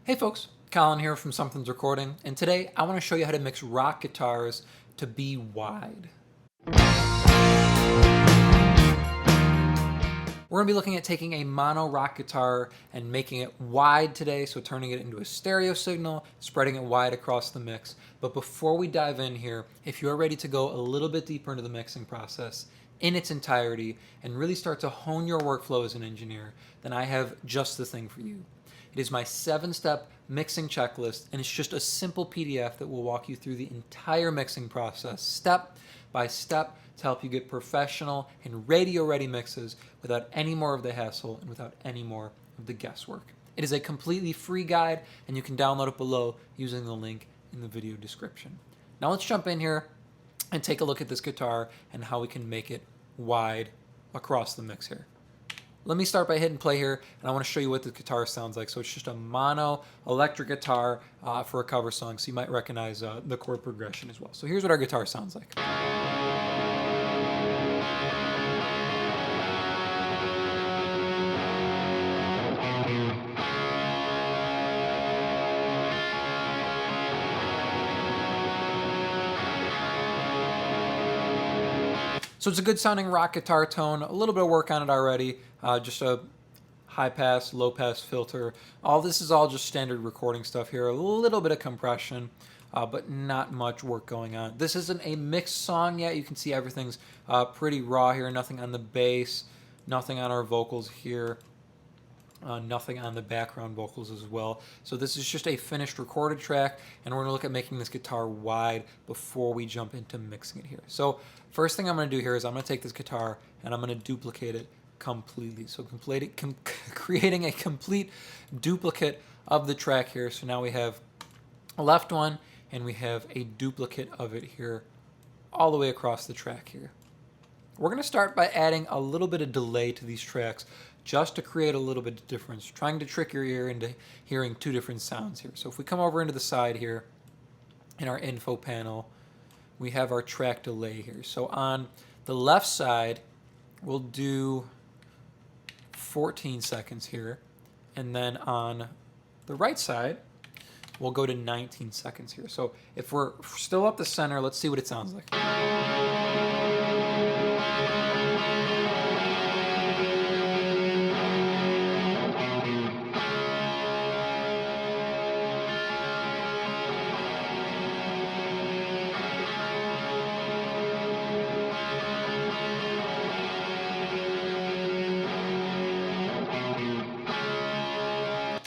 Hey folks, Colin here from Sumthins Recording, and today I want to show you how to mix rock guitars to be wide. We're going to be looking at taking a mono rock guitar and making it wide today, so turning it into a stereo signal, spreading it wide across the mix. But before we dive in here, if you're ready to go a little bit deeper into the mixing process in its entirety and really start to hone your workflow as an engineer, then I have just the thing for you. It is my 7-step mixing checklist, and it's just a simple PDF that will walk you through the entire mixing process, step by step, to help you get professional and radio-ready mixes without any more of the hassle and without any more of the guesswork. It is a completely free guide, and you can download it below using the link in the video description. Now let's jump in here and take a look at this guitar and how we can make it wide across the mix here. Let me start by hitting play here, and I want to show you what the guitar sounds like. So it's just a mono electric guitar for a cover song, so you might recognize the chord progression as well. So here's what our guitar sounds like. So it's a good sounding rock guitar tone, a little bit of work on it already, just a high pass, low pass filter. All this is all just standard recording stuff here, a little bit of compression, but not much work going on. This isn't a mixed song yet. You can see everything's pretty raw here, nothing on the bass, nothing on our vocals here. Nothing on the background vocals as well. So this is just a finished recorded track, and we're going to look at making this guitar wide before we jump into mixing it here. So first thing I'm going to do here is I'm going to take this guitar and I'm going to duplicate it completely. So creating a complete duplicate of the track here. So now we have a left one and we have a duplicate of it here all the way across the track here. We're going to start by adding a little bit of delay to these tracks just to create a little bit of difference, trying to trick your ear into hearing two different sounds here. So if we come over into the side here in our info panel, we have our track delay here. So on the left side, we'll do 14 seconds here, and then on the right side, we'll go to 19 seconds here. So if we're still up the center, let's see what it sounds like.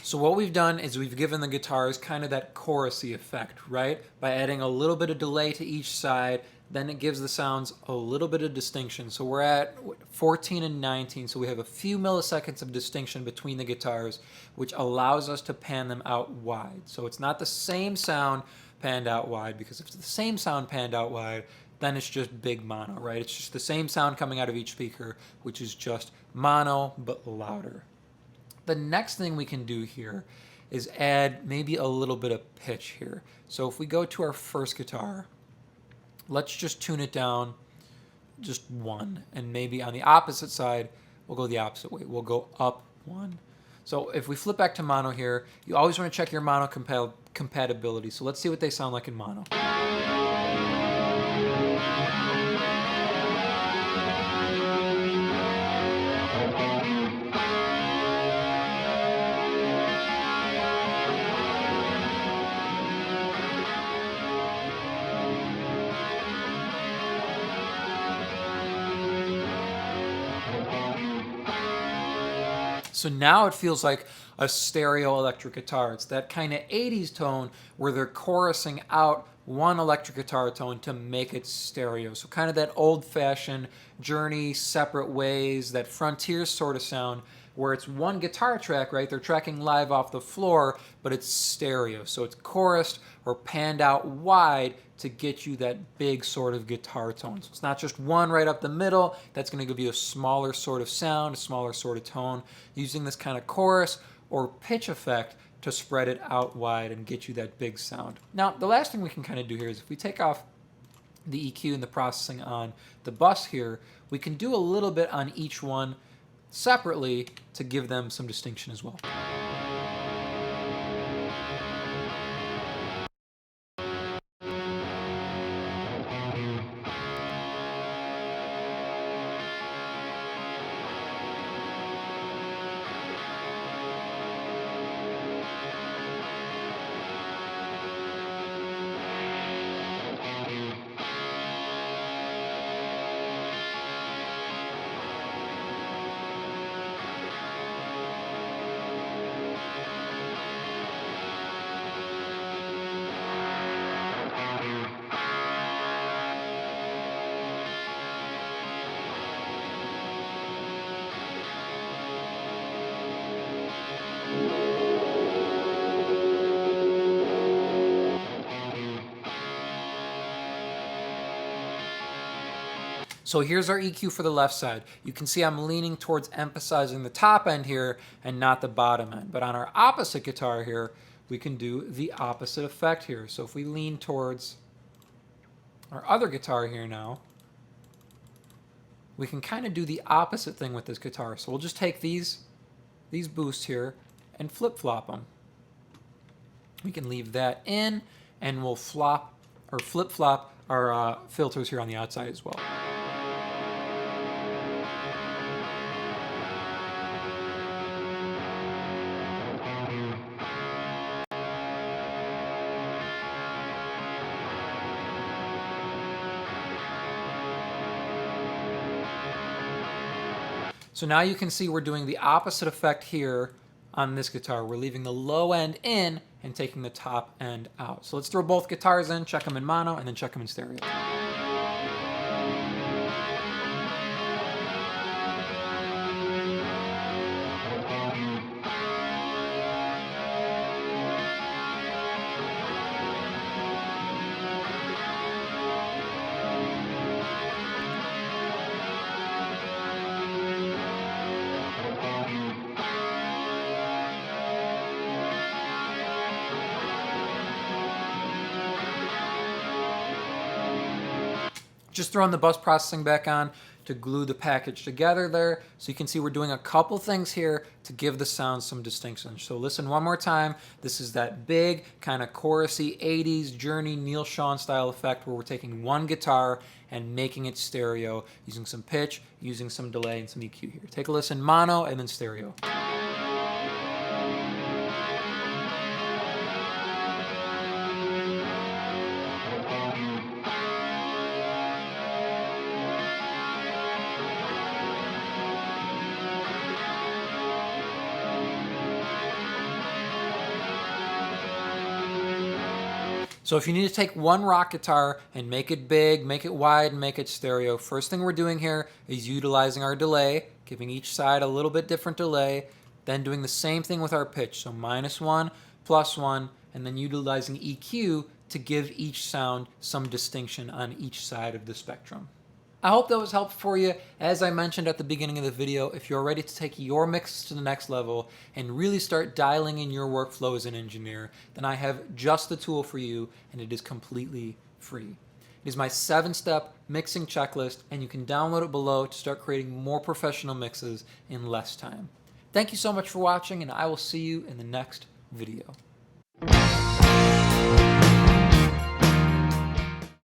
So what we've done is we've given the guitars kind of that chorusy effect, right? By adding a little bit of delay to each side, then it gives the sounds a little bit of distinction. So we're at 14 and 19, so we have a few milliseconds of distinction between the guitars, which allows us to pan them out wide. So it's not the same sound panned out wide, because if it's the same sound panned out wide, then it's just big mono, right? It's just the same sound coming out of each speaker, which is just mono, but louder. The next thing we can do here is add maybe a little bit of pitch here. So if we go to our first guitar, let's just tune it down just 1. And maybe on the opposite side, we'll go the opposite way. We'll go up 1. So if we flip back to mono here, you always want to check your mono compatibility. So let's see what they sound like in mono. So now it feels like a stereo electric guitar. It's that kind of 80s tone where they're chorusing out one electric guitar tone to make it stereo. So kind of that old-fashioned Journey, Separate Ways, that Frontier sort of sound where it's one guitar track, right? They're tracking live off the floor, but it's stereo. So it's chorused or panned out wide to get you that big sort of guitar tone. So it's not just one right up the middle. That's going to give you a smaller sort of sound, a smaller sort of tone, using this kind of chorus or pitch effect to spread it out wide and get you that big sound. Now, the last thing we can kind of do here is if we take off the EQ and the processing on the bus here, we can do a little bit on each one separately to give them some distinction as well. So here's our EQ for the left side. You can see I'm leaning towards emphasizing the top end here and not the bottom end. But on our opposite guitar here, we can do the opposite effect here. So if we lean towards our other guitar here now, we can kind of do the opposite thing with this guitar. So we'll just take these boosts here and flip-flop them. We can leave that in, and we'll flip-flop our filters here on the outside as well. So now you can see we're doing the opposite effect here on this guitar. We're leaving the low end in and taking the top end out. So let's throw both guitars in, check them in mono, and then check them in stereo. Just throwing the bus processing back on to glue the package together there. So you can see we're doing a couple things here to give the sound some distinction. So listen one more time. This is that big kind of chorusy 80s Journey Neil Sean style effect where we're taking one guitar and making it stereo using some pitch, using some delay and some EQ here. Take a listen, mono and then stereo. So if you need to take one rock guitar and make it big, make it wide, and make it stereo, first thing we're doing here is utilizing our delay, giving each side a little bit different delay, then doing the same thing with our pitch. So -1, +1, and then utilizing EQ to give each sound some distinction on each side of the spectrum. I hope that was helpful for you. As I mentioned at the beginning of the video, if you're ready to take your mix to the next level and really start dialing in your workflow as an engineer, then I have just the tool for you, and it is completely free. It is my 7-step mixing checklist, and you can download it below to start creating more professional mixes in less time. Thank you so much for watching, and I will see you in the next video.